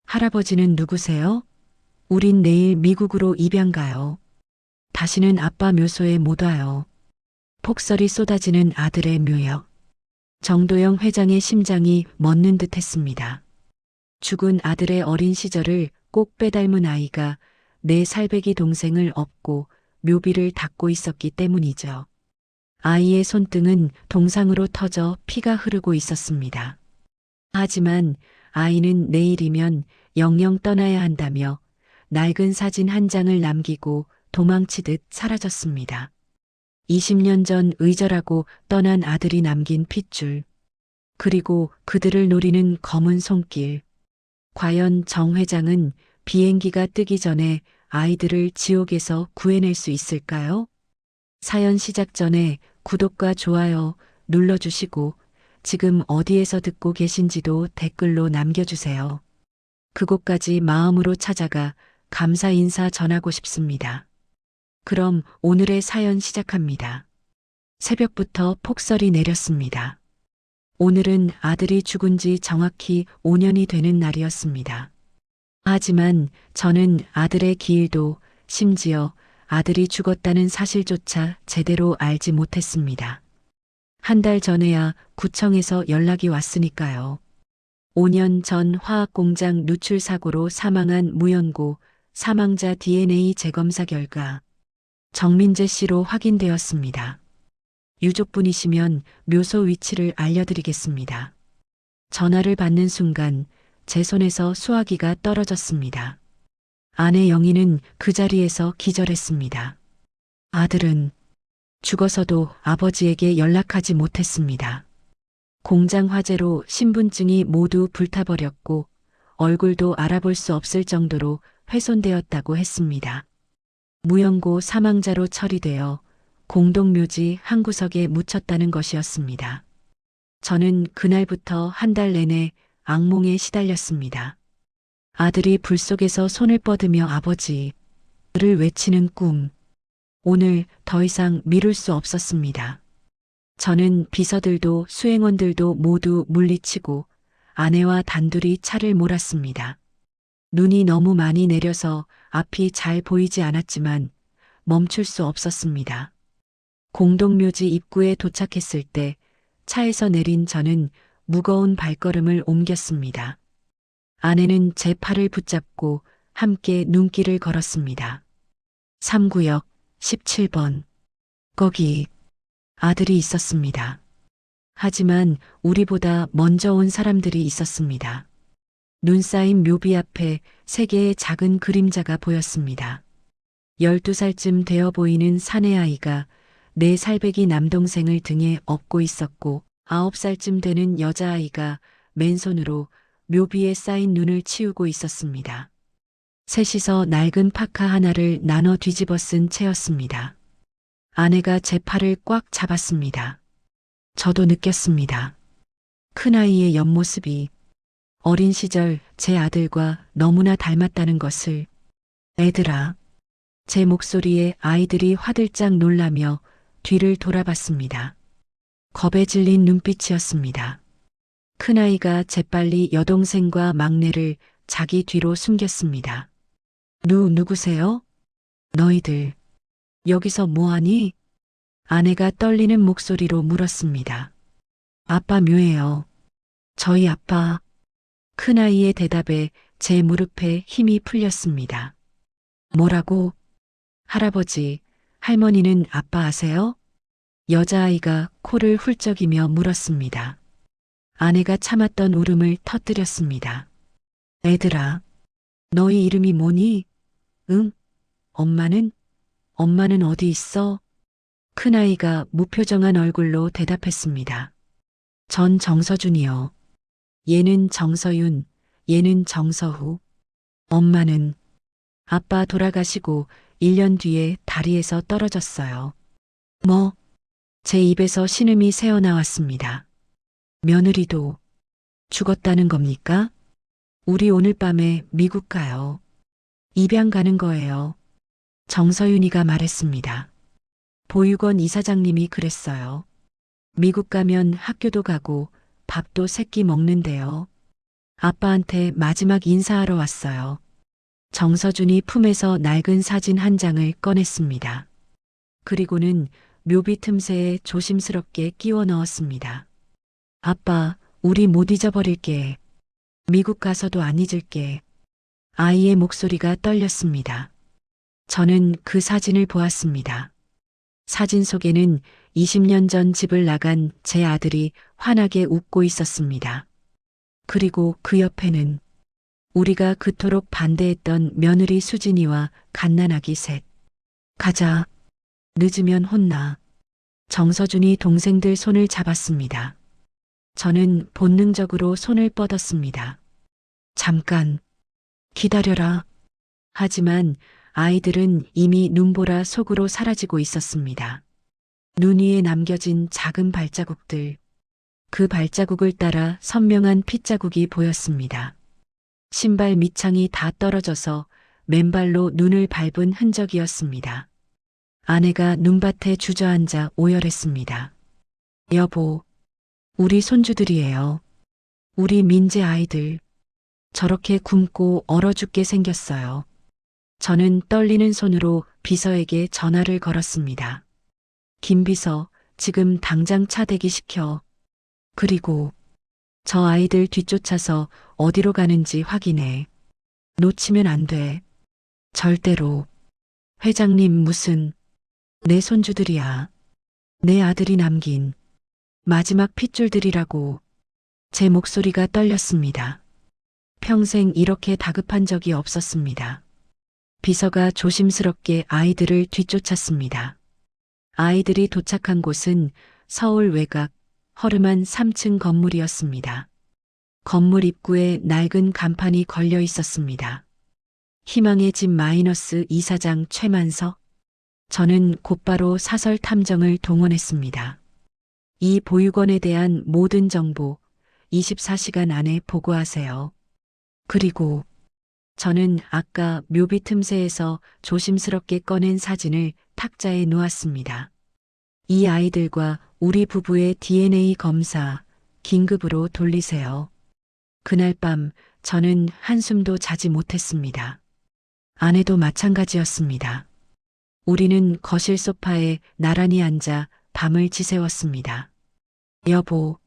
할아버지는 누구세요? 우린 내일 미국으로 입양 가요. 다시는 아빠 묘소에 못 와요. 폭설이 쏟아지는 아들의 묘역. 정도영 회장의 심장이 멎는 듯 했습니다. 죽은 아들의 어린 시절을 꼭 빼닮은 아이가 내 살배기 동생을 업고 묘비를 닦고 있었기 때문이죠. 아이의 손등은 동상으로 터져 피가 흐르고 있었습니다. 하지만 아이는 내일이면 영영 떠나야 한다며 낡은 사진 한 장을 남기고 도망치듯 사라졌습니다. 20년 전 의절하고 떠난 아들이 남긴 핏줄, 그리고 그들을 노리는 검은 손길. 과연 정 회장은 비행기가 뜨기 전에 아이들을 지옥에서 구해낼 수 있을까요? 사연 시작 전에 구독과 좋아요 눌러주시고 지금 어디에서 듣고 계신지도 댓글로 남겨주세요. 그곳까지 마음으로 찾아가 감사 인사 전하고 싶습니다. 그럼 오늘의 사연 시작합니다. 새벽부터 폭설이 내렸습니다. 오늘은 아들이 죽은 지 정확히 5년이 되는 날이었습니다. 하지만 저는 아들의 기일도 심지어 아들이 죽었다는 사실조차 제대로 알지 못했습니다. 한 달 전에야 구청에서 연락이 왔으니까요. 5년 전 화학공장 누출 사고로 사망한 무연고 사망자 DNA 재검사 결과 정민재 씨로 확인되었습니다. 유족분이시면 묘소 위치를 알려드리겠습니다. 전화를 받는 순간 제 손에서 수화기가 떨어졌습니다. 아내 영희는 그 자리에서 기절했습니다. 아들은 죽어서도 아버지에게 연락하지 못했습니다. 공장 화재로 신분증이 모두 불타버렸고 얼굴도 알아볼 수 없을 정도로 훼손되었다고 했습니다. 무연고 사망자로 처리되어 공동묘지 한 구석에 묻혔다는 것이었습니다. 저는 그날부터 한 달 내내 악몽에 시달렸습니다. 아들이 불 속에서 손을 뻗으며 아버지를 외치는 꿈. 오늘 더 이상 미룰 수 없었습니다. 저는 비서들도 수행원들도 모두 물리치고 아내와 단둘이 차를 몰았습니다. 눈이 너무 많이 내려서 앞이 잘 보이지 않았지만 멈출 수 없었습니다. 공동묘지 입구에 도착했을 때 차에서 내린 저는 무거운 발걸음을 옮겼습니다. 아내는 제 팔을 붙잡고 함께 눈길을 걸었습니다. 3구역 17번. 거기 아들이 있었습니다. 하지만 우리보다 먼저 온 사람들이 있었습니다. 눈 쌓인 묘비 앞에 세 개의 작은 그림자가 보였습니다. 12살쯤 되어 보이는 사내아이가 내 살배기 남동생을 등에 업고 있었고 9살쯤 되는 여자아이가 맨손으로 묘비에 쌓인 눈을 치우고 있었습니다. 셋이서 낡은 파카 하나를 나눠 뒤집어 쓴 채였습니다. 아내가 제 팔을 꽉 잡았습니다. 저도 느꼈습니다. 큰아이의 옆모습이 어린 시절 제 아들과 너무나 닮았다는 것을. 애들아. 제 목소리에 아이들이 화들짝 놀라며 뒤를 돌아봤습니다. 겁에 질린 눈빛이었습니다. 큰아이가 재빨리 여동생과 막내를 자기 뒤로 숨겼습니다. 누구세요? 너희들 여기서 뭐하니? 아내가 떨리는 목소리로 물었습니다. 아빠 묘예요. 저희 아빠. 큰아이의 대답에 제 무릎에 힘이 풀렸습니다. 뭐라고? 할아버지, 할머니는 아빠 아세요? 여자아이가 코를 훌쩍이며 물었습니다. 아내가 참았던 울음을 터뜨렸습니다. 애들아, 너희 이름이 뭐니? 응? 엄마는? 엄마는 어디 있어? 큰아이가 무표정한 얼굴로 대답했습니다. 전 정서준이요. 얘는 정서윤, 얘는 정서후. 엄마는 아빠 돌아가시고 1년 뒤에 다리에서 떨어졌어요. 뭐? 제 입에서 신음이 새어나왔습니다. 며느리도 죽었다는 겁니까? 우리 오늘 밤에 미국 가요. 입양 가는 거예요. 정서윤이가 말했습니다. 보육원 이사장님이 그랬어요. 미국 가면 학교도 가고 밥도 새끼 먹는데요. 아빠한테 마지막 인사하러 왔어요. 정서준이 품에서 낡은 사진 한 장을 꺼냈습니다. 그리고는 묘비 틈새에 조심스럽게 끼워 넣었습니다. 아빠, 우리 못 잊어버릴게. 미국 가서도 안 잊을게. 아이의 목소리가 떨렸습니다. 저는 그 사진을 보았습니다. 사진 속에는 20년 전 집을 나간 제 아들이 환하게 웃고 있었습니다. 그리고 그 옆에는 우리가 그토록 반대했던 며느리 수진이와 갓난아기 셋. 가자. 늦으면 혼나. 정서준이 동생들 손을 잡았습니다. 저는 본능적으로 손을 뻗었습니다. 잠깐. 기다려라. 하지만 아이들은 이미 눈보라 속으로 사라지고 있었습니다. 눈 위에 남겨진 작은 발자국들. 그 발자국을 따라 선명한 핏자국이 보였습니다. 신발 밑창이 다 떨어져서 맨발로 눈을 밟은 흔적이었습니다. 아내가 눈밭에 주저앉아 오열했습니다. 여보, 우리 손주들이에요. 우리 민재 아이들. 저렇게 굶고 얼어 죽게 생겼어요. 저는 떨리는 손으로 비서에게 전화를 걸었습니다. 김 비서, 지금 당장 차 대기시켜. 그리고 저 아이들 뒤쫓아서 어디로 가는지 확인해. 놓치면 안 돼. 절대로. 회장님 무슨, 내 손주들이야. 내 아들이 남긴 마지막 핏줄들이라고. 제 목소리가 떨렸습니다. 평생 이렇게 다급한 적이 없었습니다. 비서가 조심스럽게 아이들을 뒤쫓았습니다. 아이들이 도착한 곳은 서울 외곽 허름한 3층 건물이었습니다. 건물 입구에 낡은 간판이 걸려 있었습니다. 희망의 집 마이너스 이사장 최만석. 저는 곧바로 사설 탐정을 동원했습니다. 이 보육원에 대한 모든 정보 24시간 안에 보고하세요. 그리고 저는 아까 묘비 틈새에서 조심스럽게 꺼낸 사진을 탁자에 놓았습니다. 이 아이들과 우리 부부의 DNA 검사 긴급으로 돌리세요. 그날 밤 저는 한숨도 자지 못했습니다. 아내도 마찬가지였습니다. 우리는 거실 소파에 나란히 앉아 밤을 지새웠습니다. 여보,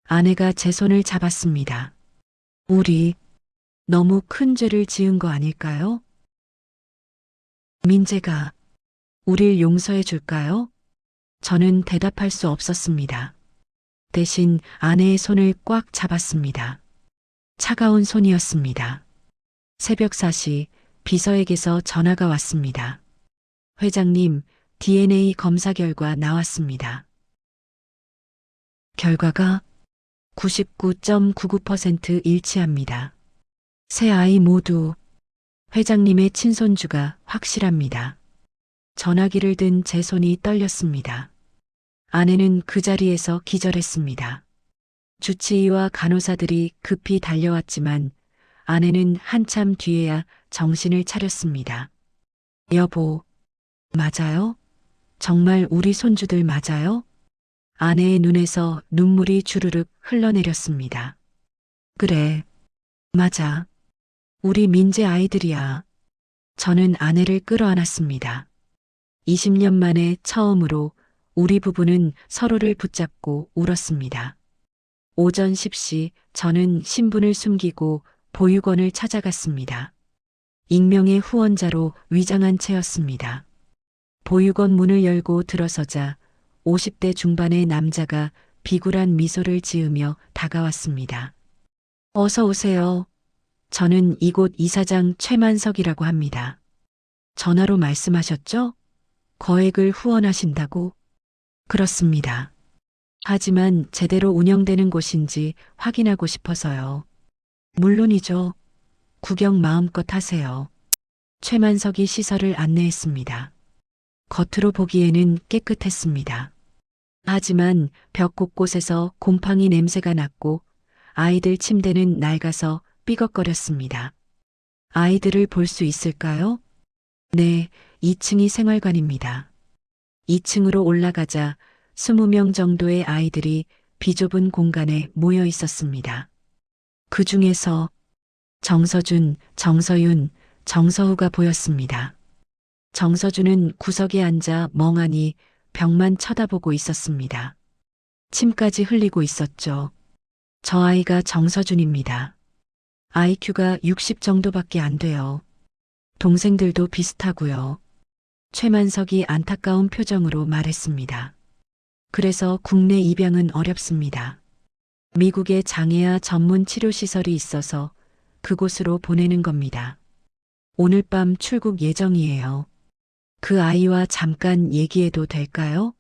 아내가 제 손을 잡았습니다. 우리 너무 큰 죄를 지은 거 아닐까요? 민재가 우릴 용서해 줄까요? 저는 대답할 수 없었습니다. 대신 아내의 손을 꽉 잡았습니다. 차가운 손이었습니다. 새벽 4시 비서에게서 전화가 왔습니다. 회장님, DNA 검사 결과 나왔습니다. 결과가 99.99% 일치합니다. 세 아이 모두 회장님의 친손주가 확실합니다. 전화기를 든 제 손이 떨렸습니다. 아내는 그 자리에서 기절했습니다. 주치의와 간호사들이 급히 달려왔지만 아내는 한참 뒤에야 정신을 차렸습니다. 여보, 맞아요? 정말 우리 손주들 맞아요? 아내의 눈에서 눈물이 주르륵 흘러내렸습니다. 그래, 맞아. 우리 민재 아이들이야. 저는 아내를 끌어안았습니다. 20년 만에 처음으로 우리 부부는 서로를 붙잡고 울었습니다. 오전 10시 저는 신분을 숨기고 보육원을 찾아갔습니다. 익명의 후원자로 위장한 채였습니다. 보육원 문을 열고 들어서자 50대 중반의 남자가 비굴한 미소를 지으며 다가왔습니다. 어서 오세요. 저는 이곳 이사장 최만석이라고 합니다. 전화로 말씀하셨죠? 거액을 후원하신다고? 그렇습니다. 하지만 제대로 운영되는 곳인지 확인하고 싶어서요. 물론이죠. 구경 마음껏 하세요. 최만석이 시설을 안내했습니다. 겉으로 보기에는 깨끗했습니다. 하지만 벽 곳곳에서 곰팡이 냄새가 났고 아이들 침대는 낡아서 삐걱거렸습니다. 아이들을 볼 수 있을까요? 네, 2층이 생활관입니다. 2층으로 올라가자 20명 정도의 아이들이 비좁은 공간에 모여 있었습니다. 그 중에서 정서준, 정서윤, 정서우가 보였습니다. 정서준은 구석에 앉아 멍하니 벽만 쳐다보고 있었습니다. 침까지 흘리고 있었죠. 저 아이가 정서준입니다. IQ가 60 정도밖에 안 돼요. 동생들도 비슷하고요. 최만석이 안타까운 표정으로 말했습니다. 그래서 국내 입양은 어렵습니다. 미국에 장애아 전문 치료시설이 있어서 그곳으로 보내는 겁니다. 오늘 밤 출국 예정이에요. 그 아이와 잠깐 얘기해도 될까요?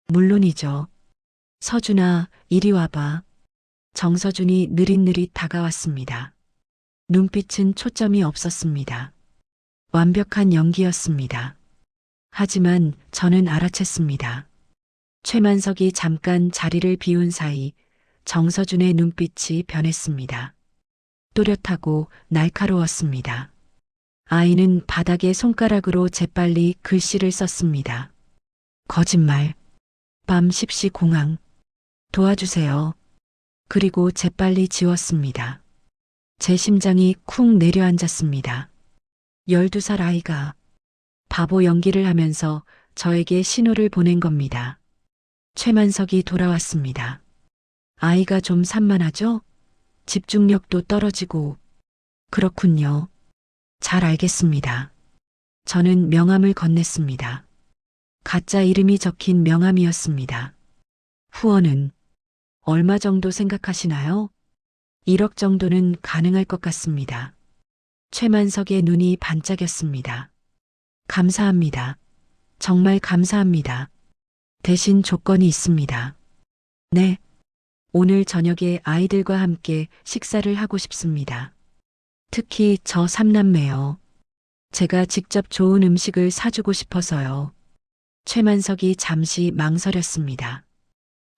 물론이죠. 서준아, 이리 와봐. 정서준이 느릿느릿 다가왔습니다. 눈빛은 초점이 없었습니다. 완벽한 연기였습니다. 하지만 저는 알아챘습니다. 최만석이 잠깐 자리를 비운 사이 정서준의 눈빛이 변했습니다. 또렷하고 날카로웠습니다. 아이는 바닥에 손가락으로 재빨리 글씨를 썼습니다. 거짓말. 밤 10시 공항. 도와주세요. 그리고 재빨리 지웠습니다. 제 심장이 쿵 내려앉았습니다. 12살 아이가 바보 연기를 하면서 저에게 신호를 보낸 겁니다. 최만석이 돌아왔습니다. 아이가 좀 산만하죠? 집중력도 떨어지고. 그렇군요. 잘 알겠습니다. 저는 명함을 건넸습니다. 가짜 이름이 적힌 명함이었습니다. 후원은 얼마 정도 생각하시나요? 1억 정도는 가능할 것 같습니다. 최만석의 눈이 반짝였습니다. 감사합니다. 정말 감사합니다. 대신 조건이 있습니다. 네. 오늘 저녁에 아이들과 함께 식사를 하고 싶습니다. 특히 저 삼남매요. 제가 직접 좋은 음식을 사주고 싶어서요. 최만석이 잠시 망설였습니다.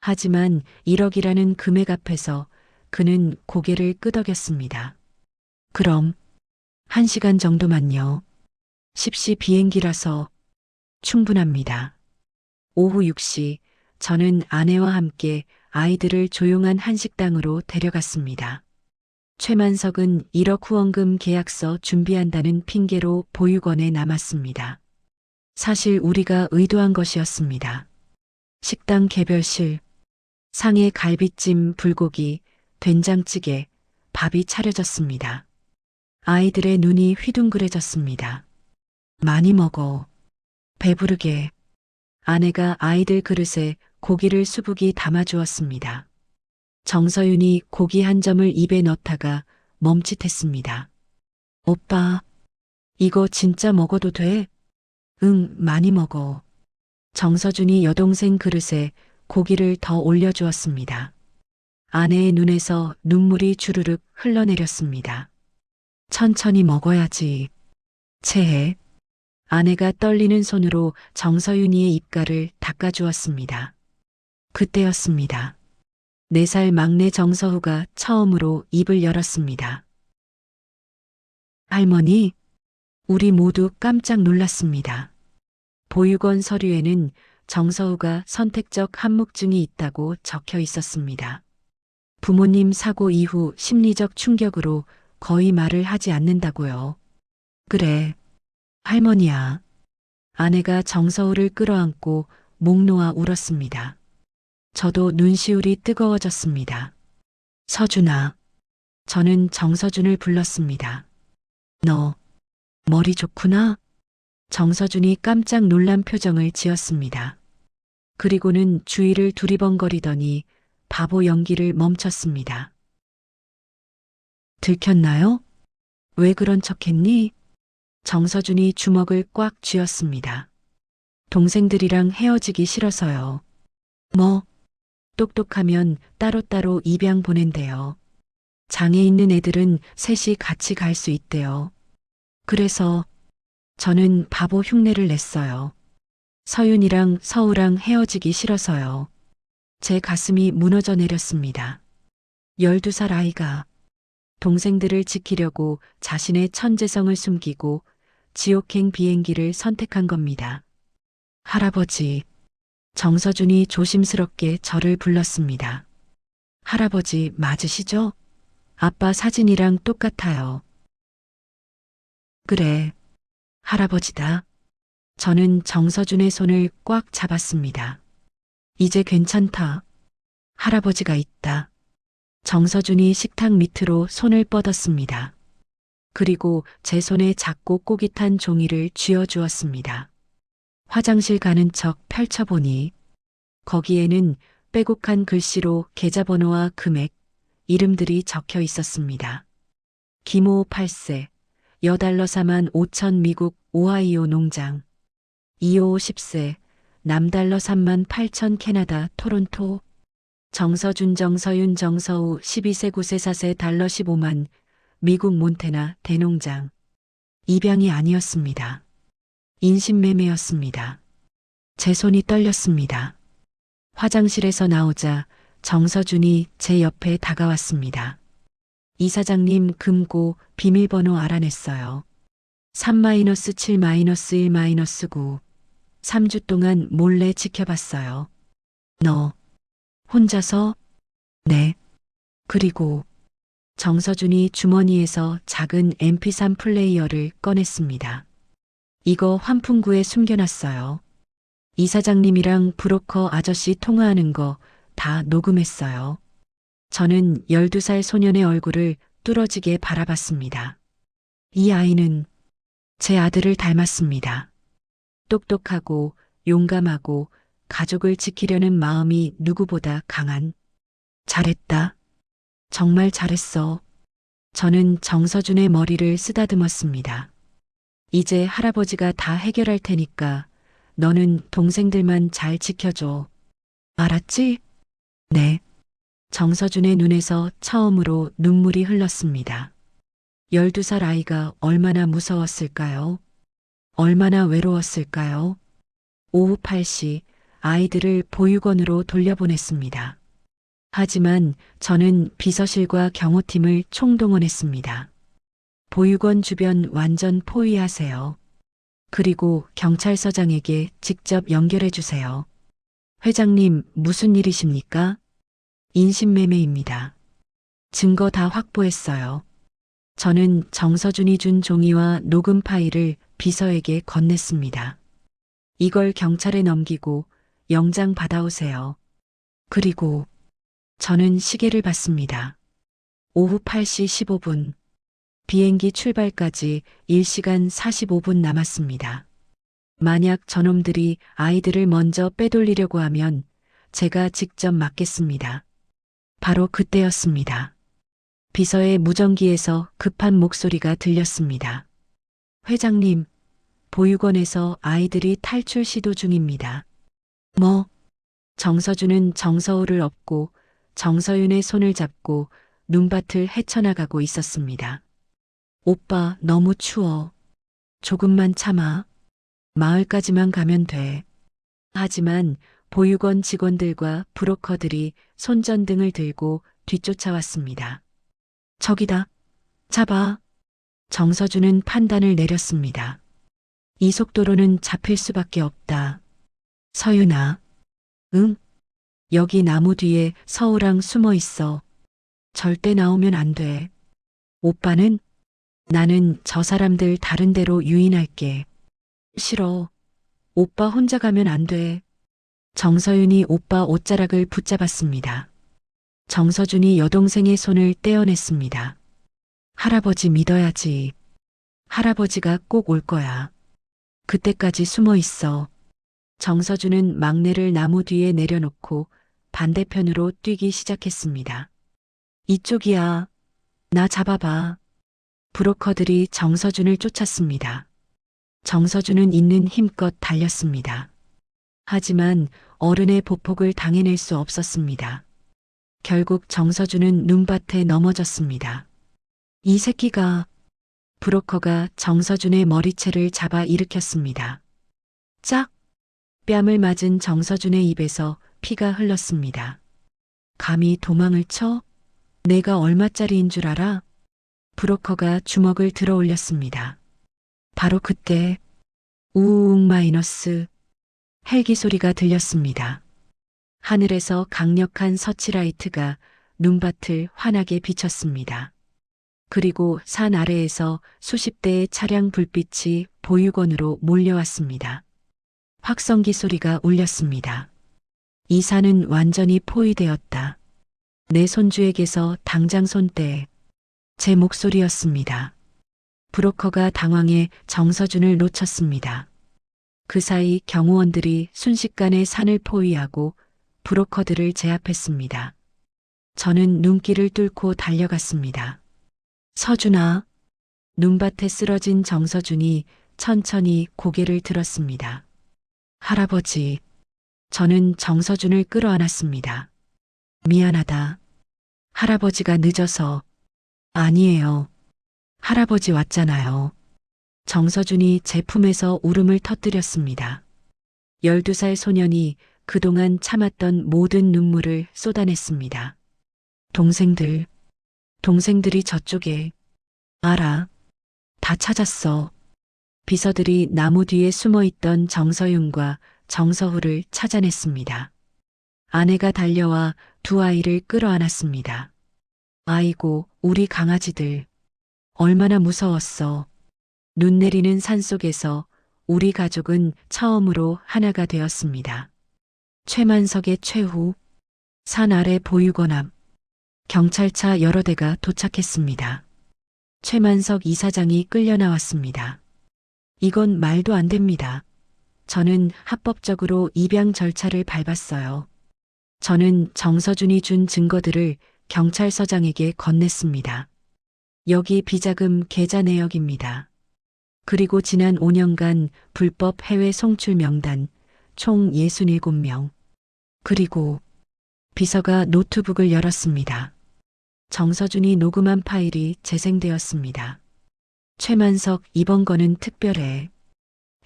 하지만 1억이라는 금액 앞에서 그는 고개를 끄덕였습니다. 그럼 1시간 정도만요. 10시 비행기라서 충분합니다. 오후 6시 저는 아내와 함께 아이들을 조용한 한식당으로 데려갔습니다. 최만석은 1억 후원금 계약서 준비한다는 핑계로 보육원에 남았습니다. 사실 우리가 의도한 것이었습니다. 식당 개별실, 상에 갈비찜, 불고기, 된장찌개, 밥이 차려졌습니다. 아이들의 눈이 휘둥그레졌습니다. 많이 먹어. 배부르게. 아내가 아이들 그릇에 고기를 수북이 담아주었습니다. 정서윤이 고기 한 점을 입에 넣다가 멈칫했습니다. 오빠, 이거 진짜 먹어도 돼? 응, 많이 먹어. 정서준이 여동생 그릇에 고기를 더 올려주었습니다. 아내의 눈에서 눈물이 주르륵 흘러내렸습니다. 천천히 먹어야지. 체해. 아내가 떨리는 손으로 정서윤이의 입가를 닦아주었습니다. 그때였습니다. 4살 막내 정서우가 처음으로 입을 열었습니다. 할머니, 우리 모두 깜짝 놀랐습니다. 보육원 서류에는 정서우가 선택적 한묵증이 있다고 적혀 있었습니다. 부모님 사고 이후 심리적 충격으로 거의 말을 하지 않는다고요. 그래, 할머니야. 아내가 정서우를 끌어안고 목 놓아 울었습니다. 저도 눈시울이 뜨거워졌습니다. 서준아. 저는 정서준을 불렀습니다. 너, 머리 좋구나? 정서준이 깜짝 놀란 표정을 지었습니다. 그리고는 주위를 두리번거리더니 바보 연기를 멈췄습니다. 들켰나요? 왜 그런 척했니? 정서준이 주먹을 꽉 쥐었습니다. 동생들이랑 헤어지기 싫어서요. 뭐, 똑똑하면 따로따로 입양 보낸대요. 장애 있는 애들은 셋이 같이 갈 수 있대요. 그래서 저는 바보 흉내를 냈어요. 서윤이랑 서우랑 헤어지기 싫어서요. 제 가슴이 무너져 내렸습니다. 12살 아이가 동생들을 지키려고 자신의 천재성을 숨기고 지옥행 비행기를 선택한 겁니다. 할아버지, 정서준이 조심스럽게 저를 불렀습니다. 할아버지 맞으시죠? 아빠 사진이랑 똑같아요. 그래, 할아버지다. 저는 정서준의 손을 꽉 잡았습니다. 이제 괜찮다. 할아버지가 있다. 정서준이 식탁 밑으로 손을 뻗었습니다. 그리고 제 손에 작고 꼬깃한 종이를 쥐어주었습니다. 화장실 가는 척 펼쳐보니 거기에는 빼곡한 글씨로 계좌번호와 금액, 이름들이 적혀 있었습니다. 김호 8세, 여달러 4만 5천 미국 오하이오 농장. 이호 10세, 남달러 3만 8천 캐나다 토론토. 정서준 정서윤 정서우 12세 9세 4세 달러 15만 미국 몬테나 대농장. 입양이 아니었습니다. 인신매매였습니다. 제 손이 떨렸습니다. 화장실에서 나오자 정서준이 제 옆에 다가왔습니다. 이사장님 금고 비밀번호 알아냈어요. 3-7-1-9. 3주 동안 몰래 지켜봤어요. 너 혼자서? 네. 그리고 정서준이 주머니에서 작은 MP3 플레이어를 꺼냈습니다. 이거 환풍구에 숨겨놨어요. 이사장님이랑 브로커 아저씨 통화하는 거 다 녹음했어요. 저는 12살 소년의 얼굴을 뚫어지게 바라봤습니다. 이 아이는 제 아들을 닮았습니다. 똑똑하고 용감하고 가족을 지키려는 마음이 누구보다 강한. 잘했다. 정말 잘했어. 저는 정서준의 머리를 쓰다듬었습니다. 이제 할아버지가 다 해결할 테니까 너는 동생들만 잘 지켜줘. 알았지? 네. 정서준의 눈에서 처음으로 눈물이 흘렀습니다. 12살 아이가 얼마나 무서웠을까요? 얼마나 외로웠을까요? 오후 8시 아이들을 보육원으로 돌려보냈습니다. 하지만 저는 비서실과 경호팀을 총동원했습니다. 보육원 주변 완전 포위하세요. 그리고 경찰서장에게 직접 연결해 주세요. 회장님, 무슨 일이십니까? 인신매매입니다. 증거 다 확보했어요. 저는 정서준이 준 종이와 녹음 파일을 비서에게 건넸습니다. 이걸 경찰에 넘기고 영장 받아오세요. 그리고 저는 시계를 봤습니다. 오후 8시 15분. 비행기 출발까지 1시간 45분 남았습니다. 만약 저놈들이 아이들을 먼저 빼돌리려고 하면 제가 직접 막겠습니다. 바로 그때였습니다. 비서의 무전기에서 급한 목소리가 들렸습니다. 회장님, 보육원에서 아이들이 탈출 시도 중입니다. 뭐? 정서준은 정서우를 업고 정서윤의 손을 잡고 눈밭을 헤쳐나가고 있었습니다. 오빠, 너무 추워. 조금만 참아. 마을까지만 가면 돼. 하지만 보육원 직원들과 브로커들이 손전등을 들고 뒤쫓아왔습니다. 저기다. 잡아. 정서준은 판단을 내렸습니다. 이 속도로는 잡힐 수밖에 없다. 서윤아. 응? 여기 나무 뒤에 서우랑 숨어 있어. 절대 나오면 안 돼. 오빠는? 나는 저 사람들 다른 데로 유인할게. 싫어. 오빠 혼자 가면 안 돼. 정서윤이 오빠 옷자락을 붙잡았습니다. 정서준이 여동생의 손을 떼어냈습니다. 할아버지 믿어야지. 할아버지가 꼭 올 거야. 그때까지 숨어 있어. 정서준은 막내를 나무 뒤에 내려놓고 반대편으로 뛰기 시작했습니다. 이쪽이야. 나 잡아봐. 브로커들이 정서준을 쫓았습니다. 정서준은 있는 힘껏 달렸습니다. 하지만 어른의 보폭을 당해낼 수 없었습니다. 결국 정서준은 눈밭에 넘어졌습니다. 이 새끼가. 브로커가 정서준의 머리채를 잡아 일으켰습니다. 짝! 뺨을 맞은 정서준의 입에서 피가 흘렀습니다. 감히 도망을 쳐? 내가 얼마짜리인 줄 알아? 브로커가 주먹을 들어 올렸습니다. 바로 그때 우웅 마이너스 헬기 소리가 들렸습니다. 하늘에서 강력한 서치라이트가 눈밭을 환하게 비쳤습니다. 그리고 산 아래에서 수십 대의 차량 불빛이 보육원으로 몰려왔습니다. 확성기 소리가 울렸습니다. 이 산은 완전히 포위되었다. 내 손주에게서 당장 손떼. 제 목소리였습니다. 브로커가 당황해 정서준을 놓쳤습니다. 그 사이 경호원들이 순식간에 산을 포위하고 브로커들을 제압했습니다. 저는 눈길을 뚫고 달려갔습니다. 서준아. 눈밭에 쓰러진 정서준이 천천히 고개를 들었습니다. 할아버지. 저는 정서준을 끌어안았습니다. 미안하다. 할아버지가 늦어서. 아니에요. 할아버지 왔잖아요. 정서준이 제 품에서 울음을 터뜨렸습니다. 12살 소년이 그동안 참았던 모든 눈물을 쏟아냈습니다. 동생들이 저쪽에. 알아. 다 찾았어. 비서들이 나무 뒤에 숨어 있던 정서윤과 정서후를 찾아냈습니다. 아내가 달려와 두 아이를 끌어안았습니다. 아이고, 우리 강아지들. 얼마나 무서웠어. 눈 내리는 산속에서 우리 가족은 처음으로 하나가 되었습니다. 최만석의 최후. 산 아래 보육원 앞. 경찰차 여러 대가 도착했습니다. 최만석 이사장이 끌려 나왔습니다. 이건 말도 안 됩니다. 저는 합법적으로 입양 절차를 밟았어요. 저는 정서준이 준 증거들을 경찰서장에게 건넸습니다. 여기 비자금 계좌 내역입니다. 그리고 지난 5년간 불법 해외 송출 명단 총 67명. 그리고 비서가 노트북을 열었습니다. 정서준이 녹음한 파일이 재생되었습니다. 최만석, 이번 건은 특별해.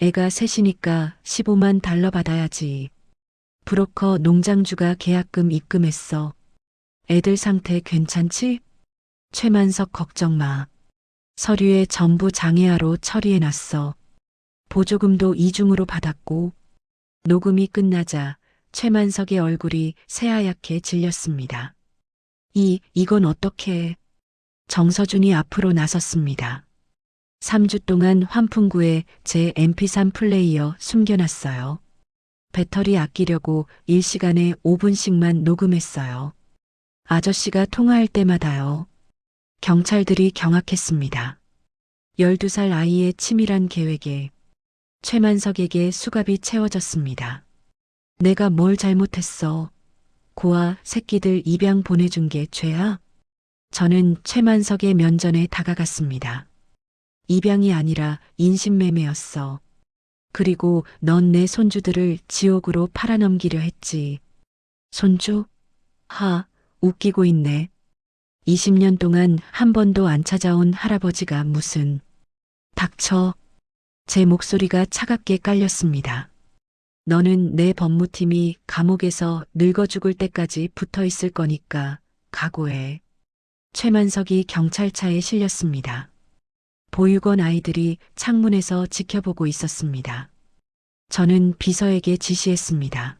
애가 셋이니까 15만 달러 받아야지. 브로커 농장주가 계약금 입금했어. 애들 상태 괜찮지? 최만석 걱정 마. 서류에 전부 장애하로 처리해놨어. 보조금도 이중으로 받았고. 녹음이 끝나자 최만석의 얼굴이 새하얗게 질렸습니다. 이건 어떻게? 정서준이 앞으로 나섰습니다. 3주 동안 환풍구에 제 MP3 플레이어 숨겨놨어요. 배터리 아끼려고 1시간에 5분씩만 녹음했어요. 아저씨가 통화할 때마다요. 경찰들이 경악했습니다. 12살 아이의 치밀한 계획에 최만석에게 수갑이 채워졌습니다. 내가 뭘 잘못했어? 고아 새끼들 입양 보내준 게 죄야? 저는 최만석의 면전에 다가갔습니다. 입양이 아니라 인신매매였어. 그리고 넌 내 손주들을 지옥으로 팔아넘기려 했지. 손주? 웃기고 있네. 20년 동안 한 번도 안 찾아온 할아버지가 무슨. 닥쳐. 제 목소리가 차갑게 깔렸습니다. 너는 내 법무팀이 감옥에서 늙어 죽을 때까지 붙어 있을 거니까 각오해. 최만석이 경찰차에 실렸습니다. 보육원 아이들이 창문에서 지켜보고 있었습니다. 저는 비서에게 지시했습니다.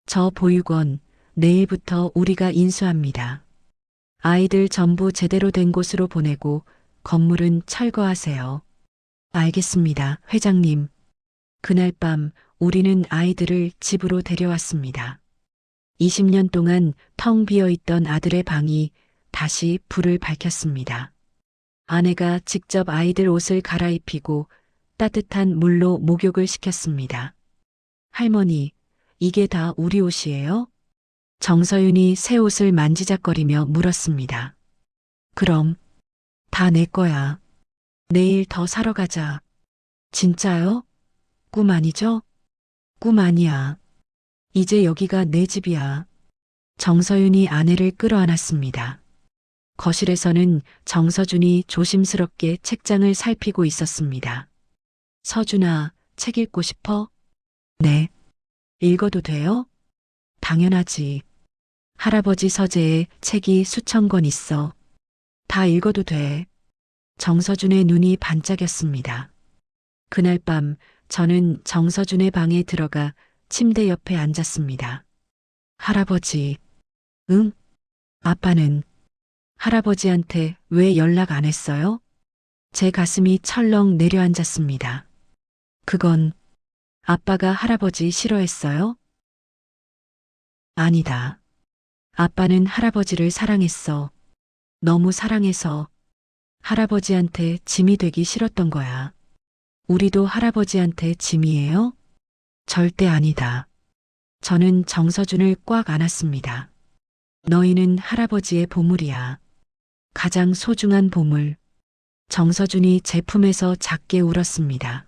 저 보육원 내일부터 우리가 인수합니다. 아이들 전부 제대로 된 곳으로 보내고 건물은 철거하세요. 알겠습니다, 회장님. 그날 밤 우리는 아이들을 집으로 데려왔습니다. 20년 동안 텅 비어 있던 아들의 방이 다시 불을 밝혔습니다. 아내가 직접 아이들 옷을 갈아입히고 따뜻한 물로 목욕을 시켰습니다. 할머니, 이게 다 우리 옷이에요? 정서윤이 새 옷을 만지작거리며 물었습니다. 그럼 다 내 거야. 내일 더 사러 가자. 진짜요? 꿈 아니죠? 꿈 아니야. 이제 여기가 내 집이야. 정서윤이 아내를 끌어안았습니다. 거실에서는 정서준이 조심스럽게 책장을 살피고 있었습니다. 서준아, 책 읽고 싶어? 네. 읽어도 돼요? 당연하지. 할아버지 서재에 책이 수천 권 있어. 다 읽어도 돼. 정서준의 눈이 반짝였습니다. 그날 밤 저는 정서준의 방에 들어가 침대 옆에 앉았습니다. 할아버지. 응? 아빠는 할아버지한테 왜 연락 안 했어요? 제 가슴이 철렁 내려앉았습니다. 그건 아빠가 할아버지 싫어했어요? 아니다. 아빠는 할아버지를 사랑했어. 너무 사랑해서 할아버지한테 짐이 되기 싫었던 거야. 우리도 할아버지한테 짐이에요? 절대 아니다. 저는 정서준을 꽉 안았습니다. 너희는 할아버지의 보물이야. 가장 소중한 보물. 정서준이 제 품에서 작게 울었습니다.